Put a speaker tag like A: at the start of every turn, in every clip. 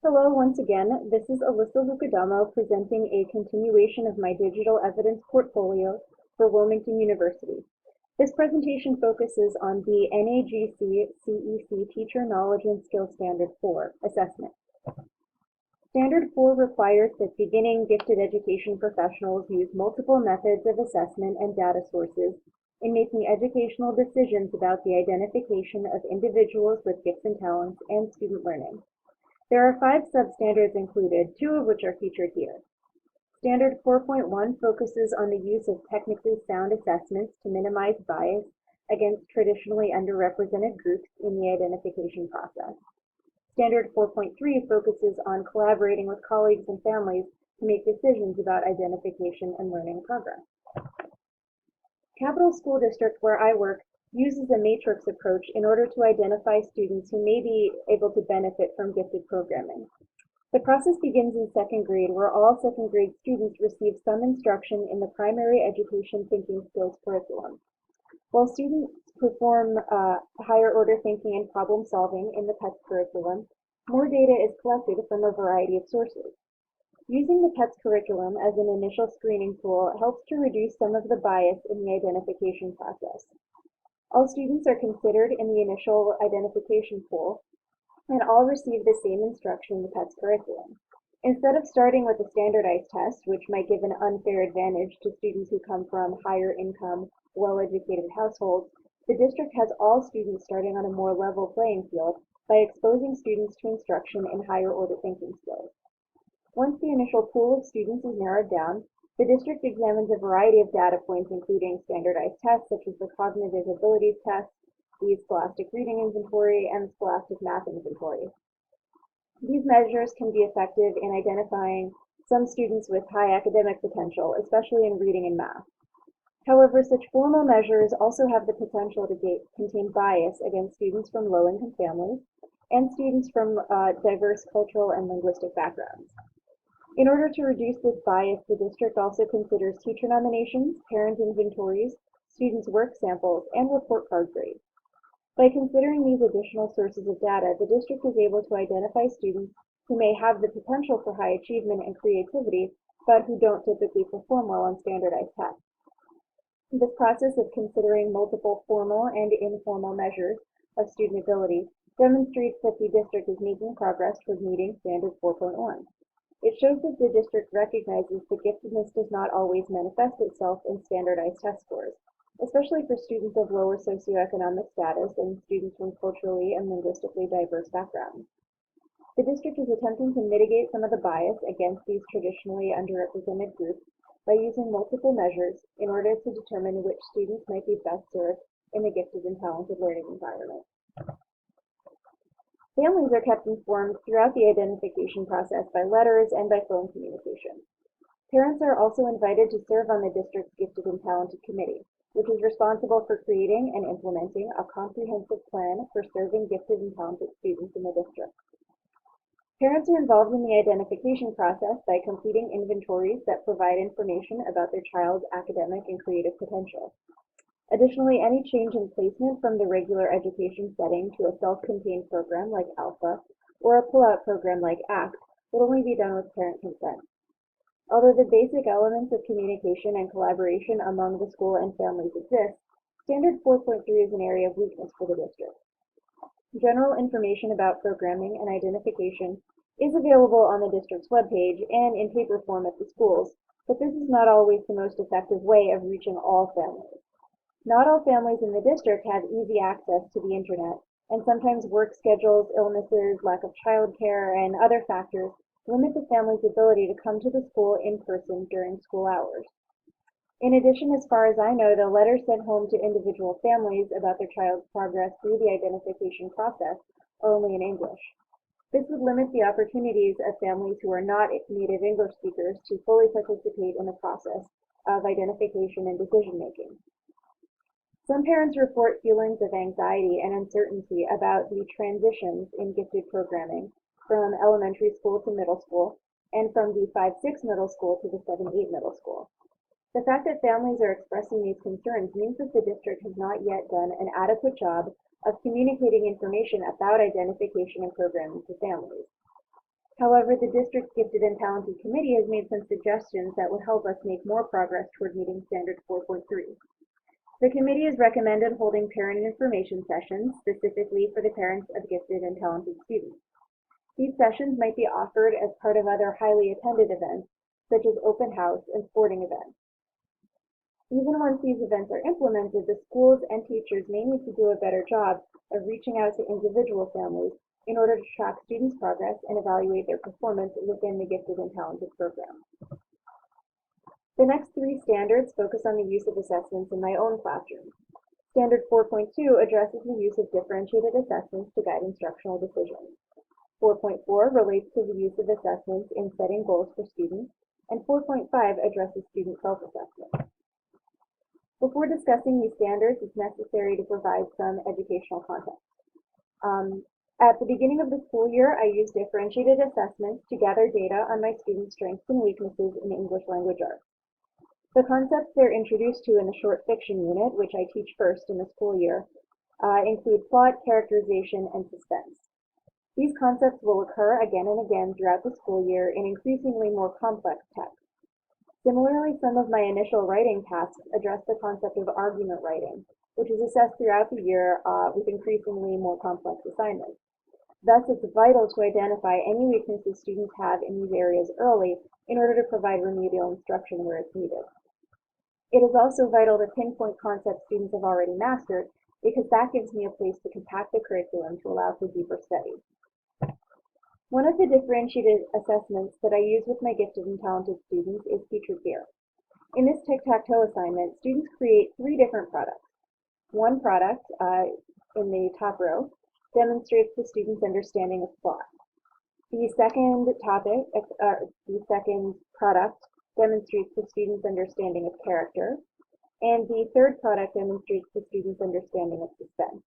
A: Hello once again, this is Alyssa Lucadamo presenting a continuation of my digital evidence portfolio for Wilmington University. This presentation focuses on the NAGC CEC Teacher Knowledge and Skill Standard 4 assessment. Standard 4 requires that beginning gifted education professionals use multiple methods of assessment and data sources in making educational decisions about the identification of individuals with gifts and talents and student learning. There are 5 substandards included, 2 of which are featured here. Standard 4.1 focuses on the use of technically sound assessments to minimize bias against traditionally underrepresented groups in the identification process. Standard 4.3 focuses on collaborating with colleagues and families to make decisions about identification and learning progress. Capital School District, where I work, uses a matrix approach in order to identify students who may be able to benefit from gifted programming. The process begins in second grade, where all second grade students receive some instruction in the primary education thinking skills curriculum. While students perform higher order thinking and problem solving in the PETS curriculum, more data is collected from a variety of sources. Using the PETS curriculum as an initial screening tool helps to reduce some of the bias in the identification process. All students are considered in the initial identification pool, and all receive the same instruction in the PETS curriculum. Instead of starting with a standardized test, which might give an unfair advantage to students who come from higher income, well-educated households, the district has all students starting on a more level playing field by exposing students to instruction in higher order thinking skills. Once the initial pool of students is narrowed down, the district examines a variety of data points, including standardized tests such as the Cognitive Abilities Test, the Scholastic Reading Inventory, and the Scholastic Math Inventory. These measures can be effective in identifying some students with high academic potential, especially in reading and math. However, such formal measures also have the potential to contain bias against students from low-income families and students from diverse cultural and linguistic backgrounds. In order to reduce this bias, the district also considers teacher nominations, parent inventories, students' work samples, and report card grades. By considering these additional sources of data, the district is able to identify students who may have the potential for high achievement and creativity, but who don't typically perform well on standardized tests. This process of considering multiple formal and informal measures of student ability demonstrates that the district is making progress toward meeting Standard 4.1. It shows that the district recognizes that giftedness does not always manifest itself in standardized test scores, especially for students of lower socioeconomic status and students from culturally and linguistically diverse backgrounds. The district is attempting to mitigate some of the bias against these traditionally underrepresented groups by using multiple measures in order to determine which students might be best served in the gifted and talented learning environment. Families are kept informed throughout the identification process by letters and by phone communication. Parents are also invited to serve on the district's Gifted and Talented Committee, which is responsible for creating and implementing a comprehensive plan for serving gifted and talented students in the district. Parents are involved in the identification process by completing inventories that provide information about their child's academic and creative potential. Additionally, any change in placement from the regular education setting to a self-contained program like Alpha or a pull-out program like ACT will only be done with parent consent. Although the basic elements of communication and collaboration among the school and families exist, Standard 4.3 is an area of weakness for the district. General information about programming and identification is available on the district's webpage and in paper form at the schools, but this is not always the most effective way of reaching all families. Not all families in the district have easy access to the internet, and sometimes work schedules, illnesses, lack of childcare, and other factors limit the family's ability to come to the school in person during school hours. In addition, as far as I know, the letters sent home to individual families about their child's progress through the identification process are only in English. This would limit the opportunities of families who are not native English speakers to fully participate in the process of identification and decision-making. Some parents report feelings of anxiety and uncertainty about the transitions in gifted programming from elementary school to middle school and from the 5-6 middle school to the 7-8 middle school. The fact that families are expressing these concerns means that the district has not yet done an adequate job of communicating information about identification and programming to families. However, the district's Gifted and Talented Committee has made some suggestions that would help us make more progress toward meeting Standard 4.3. The committee has recommended holding parent information sessions, specifically for the parents of gifted and talented students. These sessions might be offered as part of other highly attended events, such as open house and sporting events. Even once these events are implemented, the schools and teachers may need to do a better job of reaching out to individual families in order to track students' progress and evaluate their performance within the Gifted and Talented program. The next three standards focus on the use of assessments in my own classroom. Standard 4.2 addresses the use of differentiated assessments to guide instructional decisions. 4.4 relates to the use of assessments in setting goals for students, and 4.5 addresses student self-assessment. Before discussing these standards, it's necessary to provide some educational context. At the beginning of the school year, I used differentiated assessments to gather data on my students' strengths and weaknesses in English language arts. The concepts they're introduced to in the short fiction unit, which I teach first in the school year, include plot, characterization, and suspense. These concepts will occur again and again throughout the school year in increasingly more complex texts. Similarly, some of my initial writing tasks address the concept of argument writing, which is assessed throughout the year with increasingly more complex assignments. Thus, it's vital to identify any weaknesses students have in these areas early in order to provide remedial instruction where it's needed. It is also vital to pinpoint concepts students have already mastered, because that gives me a place to compact the curriculum to allow for deeper study. One of the differentiated assessments that I use with my gifted and talented students is Featured Here. In this tic-tac-toe assignment, students create 3 different products. One product, in the top row, demonstrates the student's understanding of plot. The second product demonstrates the student's understanding of character, and the third product demonstrates the student's understanding of suspense.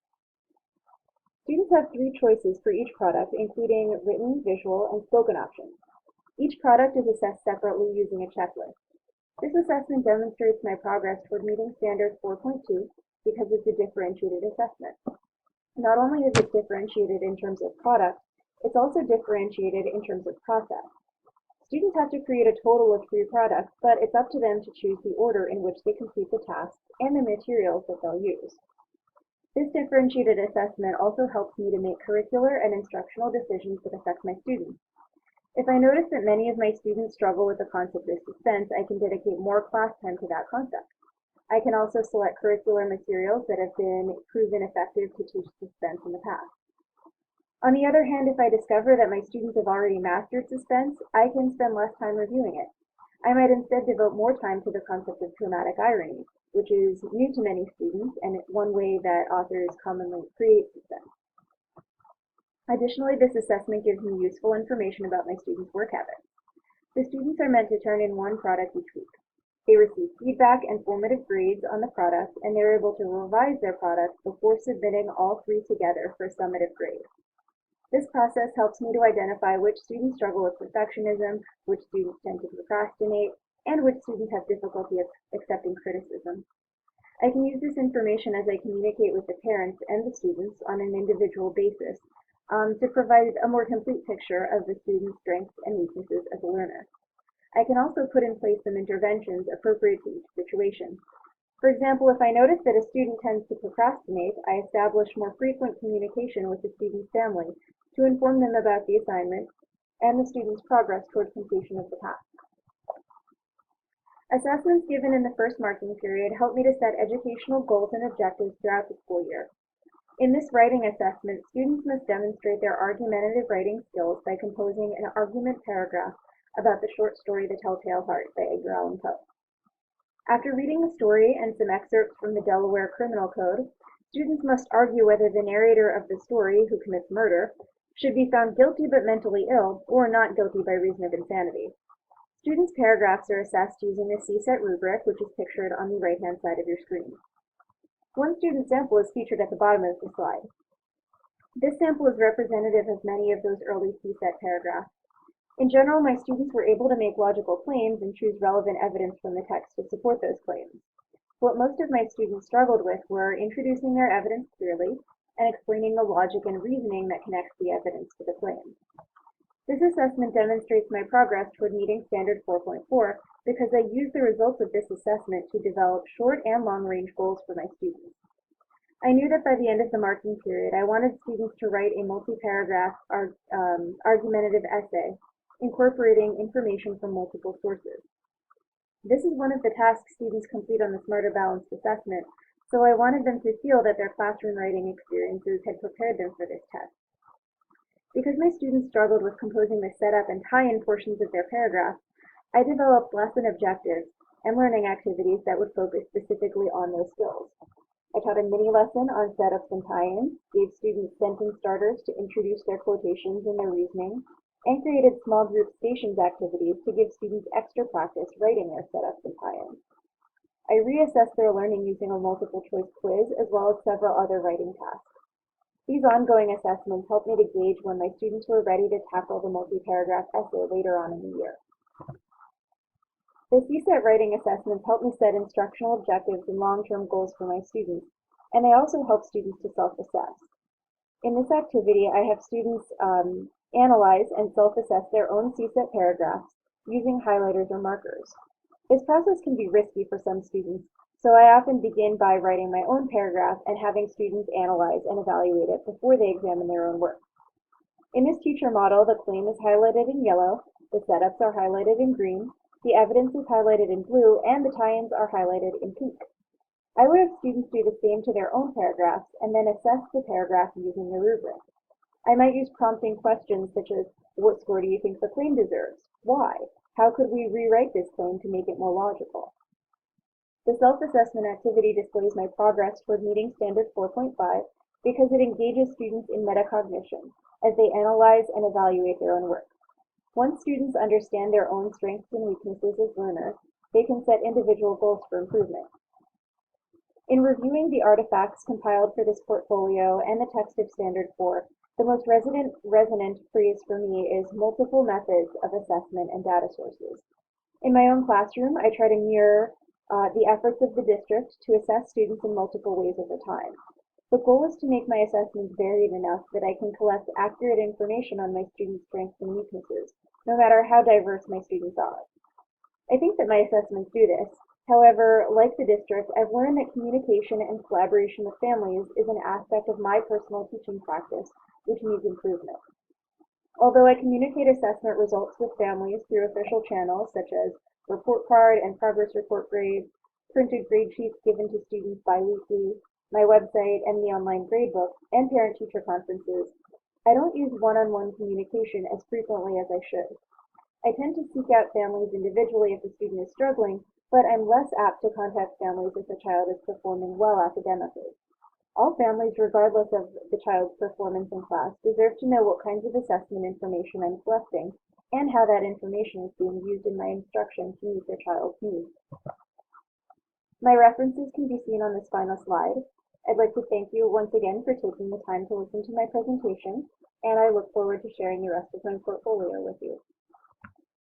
A: Students have 3 choices for each product, including written, visual, and spoken options. Each product is assessed separately using a checklist. This assessment demonstrates my progress toward meeting Standard 4.2 because it's a differentiated assessment. Not only is it differentiated in terms of product, it's also differentiated in terms of process. Students have to create a total of 3 products, but it's up to them to choose the order in which they complete the tasks and the materials that they'll use. This differentiated assessment also helps me to make curricular and instructional decisions that affect my students. If I notice that many of my students struggle with the concept of suspense, I can dedicate more class time to that concept. I can also select curricular materials that have been proven effective to teach suspense in the past. On the other hand, if I discover that my students have already mastered suspense, I can spend less time reviewing it. I might instead devote more time to the concept of dramatic irony, which is new to many students and one way that authors commonly create suspense. Additionally, this assessment gives me useful information about my students' work habits. The students are meant to turn in 1 product each week. They receive feedback and formative grades on the product, and they're able to revise their product before submitting all 3 together for a summative grade. This process helps me to identify which students struggle with perfectionism, which students tend to procrastinate, and which students have difficulty accepting criticism. I can use this information as I communicate with the parents and the students on an individual basis to provide a more complete picture of the student's strengths and weaknesses as a learner. I can also put in place some interventions appropriate to each situation. For example, if I notice that a student tends to procrastinate, I establish more frequent communication with the student's family to inform them about the assignment and the student's progress toward completion of the task. Assessments given in the first marking period help me to set educational goals and objectives throughout the school year. In this writing assessment, students must demonstrate their argumentative writing skills by composing an argument paragraph about the short story The Telltale Heart by Edgar Allan Poe. After reading the story and some excerpts from the Delaware Criminal Code, students must argue whether the narrator of the story, who commits murder, should be found guilty but mentally ill, or not guilty by reason of insanity. Students' paragraphs are assessed using the CSET rubric, which is pictured on the right-hand side of your screen. One student sample is featured at the bottom of the slide. This sample is representative of many of those early CSET paragraphs. In general, my students were able to make logical claims and choose relevant evidence from the text to support those claims. What most of my students struggled with were introducing their evidence clearly and explaining the logic and reasoning that connects the evidence to the claims. This assessment demonstrates my progress toward meeting Standard 4.4 because I use the results of this assessment to develop short and long-range goals for my students. I knew that by the end of the marking period, I wanted students to write a multi-paragraph argumentative essay incorporating information from multiple sources. This is one of the tasks students complete on the Smarter Balanced assessment, so I wanted them to feel that their classroom writing experiences had prepared them for this test. Because my students struggled with composing the setup and tie-in portions of their paragraphs, I developed lesson objectives and learning activities that would focus specifically on those skills. I taught a mini lesson on setups and tie-ins, gave students sentence starters to introduce their quotations and their reasoning, and created small group stations activities to give students extra practice writing their setups and tie-ins. I reassessed their learning using a multiple choice quiz as well as several other writing tasks. These ongoing assessments helped me to gauge when my students were ready to tackle the multi-paragraph essay later on in the year. The CSET writing assessments help me set instructional objectives and long-term goals for my students, and they also help students to self-assess. In this activity, I have students analyze and self-assess their own CSET paragraphs using highlighters or markers. This process can be risky for some students, so I often begin by writing my own paragraph and having students analyze and evaluate it before they examine their own work. In this teacher model, the claim is highlighted in yellow, the setups are highlighted in green, the evidence is highlighted in blue, and the tie-ins are highlighted in pink. I would have students do the same to their own paragraphs and then assess the paragraph using the rubric. I might use prompting questions such as, what score do you think the claim deserves? Why? How could we rewrite this claim to make it more logical? The self-assessment activity displays my progress toward meeting Standard 4.5 because it engages students in metacognition as they analyze and evaluate their own work. Once students understand their own strengths and weaknesses as learners, they can set individual goals for improvement. In reviewing the artifacts compiled for this portfolio and the text of Standard 4, the most resonant phrase for me is multiple methods of assessment and data sources. In my own classroom, I try to mirror the efforts of the district to assess students in multiple ways over time. The goal is to make my assessments varied enough that I can collect accurate information on my students' strengths and weaknesses, no matter how diverse my students are. I think that my assessments do this. However, like the district, I've learned that communication and collaboration with families is an aspect of my personal teaching practice, which needs improvement. Although I communicate assessment results with families through official channels such as report card and progress report grades, printed grade sheets given to students bi-weekly, my website and the online gradebook, and parent-teacher conferences, I don't use one-on-one communication as frequently as I should. I tend to seek out families individually if the student is struggling, but I'm less apt to contact families if the child is performing well academically. All families, regardless of the child's performance in class, deserve to know what kinds of assessment information I'm collecting and how that information is being used in my instruction to meet their child's needs. My references can be seen on this final slide. I'd like to thank you once again for taking the time to listen to my presentation, and I look forward to sharing the rest of my portfolio with you.